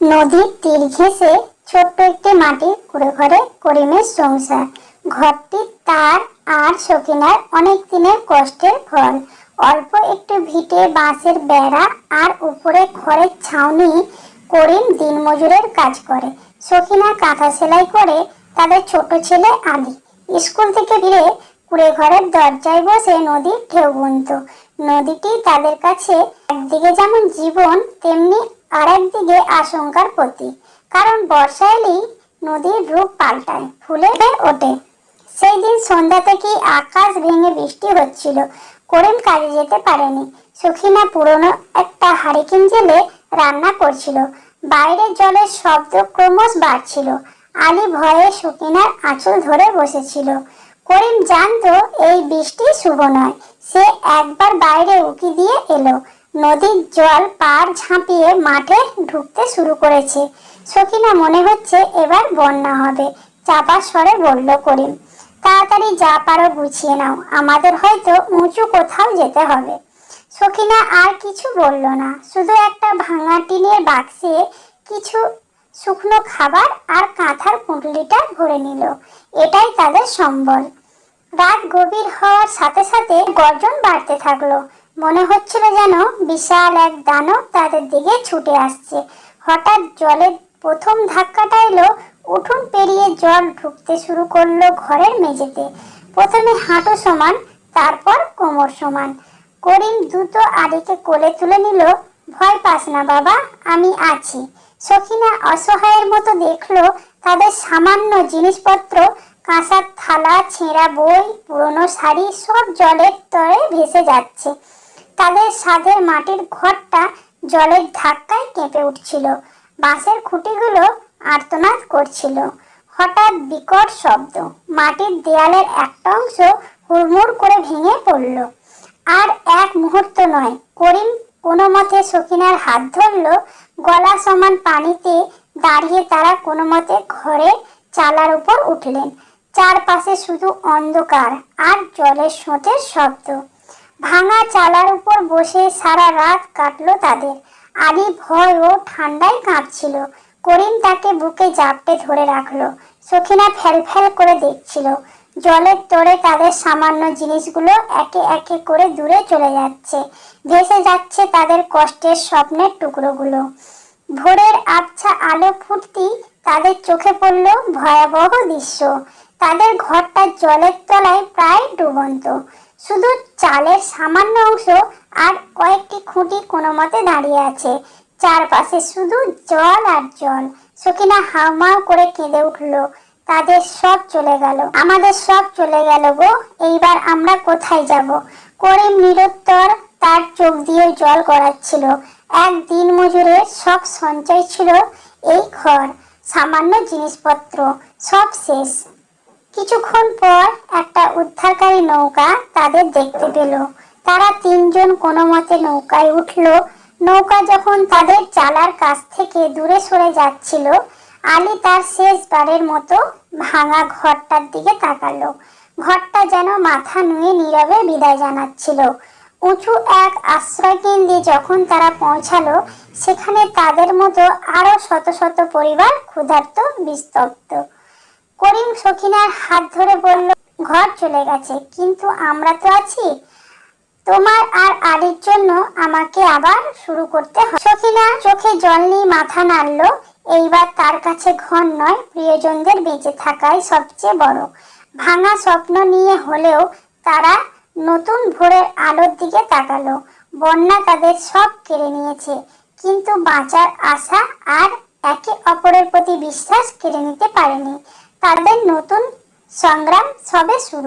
নদীর তীর ঘেঁষে ছোট্ট একটি মাটির কুঁড়ে ঘরে করিমের সংসার। ঘরটি তার আর সখিনার অনেক দিনের কষ্টের ফল। অল্প একটু ভিটে, বাঁশের বেড়া আর উপরে খড়ের ছাউনি। করিম দিনমজুরের কাজ করে, সখিনা কাঁথা সেলাই করে। তাদের ছোট ছেলে আলী স্কুল থেকে ফিরে কুঁড়ে ঘরের দরজায় বসে নদীর ঢেউ গুনত। নদীটি তাদের কাছে একদিকে যেমন জীবন, তেমনি আর একদিকে আশঙ্কার প্রতীক। কারণ বর্ষা এলেই নদীর রূপ পাল্টায়, ফুলে ওঠে। সেই দিন সন্ধ্যা থেকেই আকাশ ভেঙে বৃষ্টি হচ্ছিল। করিম কাজে যেতে পারেনি। সখিনা পুরনো একটা হারিকেন জেলে রান্না করছিল। বাইরে জলের শব্দ ক্রমশ বাড়ছিল। আলী ভয়ে সখিনার আঁচল ধরে বসেছিল। করিম জানতো এই বৃষ্টি শুভ নয়। সে একবার বাইরে উঁকি দিয়ে এলো। নদীর জল পাড় ঝাঁপিয়ে মাঠে ঢুকতে শুরু করেছে। সখিনা মনে হচ্ছে এবার বন্যা হবে। চাপা স্বরে বলল করিম, তাড়াতাড়ি যা পারো গুছিয়ে নাও, আমাদের হয়তো উঁচু কোথাও যেতে হবে। সখিনা আর কিছু বলল না, শুধু একটা ভাঙা টিনের বাক্সে কিছু শুকনো খাবার আর কাঁথার পুঁটলিটা ভরে নিল। এটাই তাদের সম্বল। রাত গভীর হওয়ার সাথে সাথে গর্জন বাড়তে থাকলো। মনে হচ্ছিল যেন বিশাল এক দানব তাদের দিকে ছুটে আসছে। হঠাৎ জলের প্রথম ধাক্কাটা এলো। উঠোন পেরিয়ে জল ঢুকতে শুরু করলো ঘরের মেঝেতে। প্রথমে হাঁটু সমান, তারপর কোমর সমান। করিম দ্রুত আলীকে কোলে তুলে নিল। ভয় পাস না বাবা, আমি আছি। সখিনা অসহায়ের মতো দেখলো তাদের সামান্য জিনিসপত্র, কাঁসার থালা, ছেঁড়া বই, পুরনো শাড়ি সব জলের তরে ভেসে যাচ্ছে। তাদের সাধের মাটির ঘরটা জলের ধাক্কায় কেঁপে উঠছিল। বাঁশের খুঁটিগুলো আর্তনাদ করছিল। হঠাৎ বিকট শব্দ, মাটির দেয়ালের একটা অংশ হুড়মুড় করে ভেঙে পড়ল। আর এক মুহূর্ত নয়, করিম কোনো মতে সখিনার হাত ধরল। গলা সমান পানিতে দাঁড়িয়ে তারা কোনো মতে ঘরের চালার উপর উঠলেন। চারপাশে শুধু অন্ধকার আর জলের স্রোতের শব্দ। ভাঙা চালার উপর বসে সারা রাত কাটলো তাদের। আলী ভয় ও ঠান্ডায় কাঁপছিল। করিম তাকে বুকে জাপটে ধরে রাখলো। সখিনা ফ্যাল করে দেখছিল জলের তোড়ে তাদের সামান্য জিনিসগুলো একে একে করে দূরে চলে যাচ্ছে। ভেসে যাচ্ছে তাদের কষ্টের স্বপ্নের টুকরোগুলো। ভোরের আবছা আলো ফুটতেই তাদের চোখে পড়ল ভয়াবহ দৃশ্য। তাদের ঘরটা জলের তলায় প্রায় ডুবন্ত। শুধু চালের সামান্য অংশ আর কয়েকটি খুঁটি কোনো মতে দাঁড়িয়ে আছে। চারপাশে শুধু জল আর জল। সখিনা হাউমাউ করে কেঁদে উঠল। তাদের সব চলে গেল, আমাদের সব চলে গেল গো, এইবার আমরা কোথায় যাব? করিম নিরুত্তর, তার চোখ দিয়ে জল গড়াচ্ছিল। এক দিন মজুরের সব সঞ্চয় ছিল এই ঘর, সামান্য জিনিসপত্র, সব শেষ। কিছুক্ষণ পর একটা উদ্ধারকারী নৌকা তাদের দেখতে পেল। তারা তিনজন কোনো মতে নৌকায় উঠল। নৌকা যখন তাদের চালার কাছ থেকে দূরে সরে যাচ্ছিল, আলী তার শেষবারের মতো ভাঙা ঘরটার দিকে তাকালো। ঘরটা যেন মাথা নুয়ে নীরবে বিদায় জানাচ্ছিল। উঁচু এক আশ্রয় কেন্দ্রে যখন তারা পৌঁছালো, সেখানে তাদের মতো আরো শত শত পরিবার ক্ষুধার্ত, বিস্তপ্ত। করিম সখিনার হাত ধরে বলল, ঘর চলে গেছে, কিন্তু আমরা তো আছি। তোমার আর আলীর জন্য আমাকে আবার শুরু করতে হবে। সখিনা চোখে জল নিয়ে মাথা নাড়ল। এইবার তার কাছে ঘর নয়, প্রিয়জনদের বেঁচে থাকাই সবচেয়ে বড়। ভাঙা স্বপ্ন নিয়ে হলেও তারা নতুন ভোরের আলোর দিকে তাকালো। বন্যা তাদের সব কেড়ে নিয়েছে, কিন্তু বাঁচার আশা আর একে অপরের প্রতি বিশ্বাস কেড়ে নিতে পারেনি। তাদের নতুন সংগ্রাম সবে শুরু।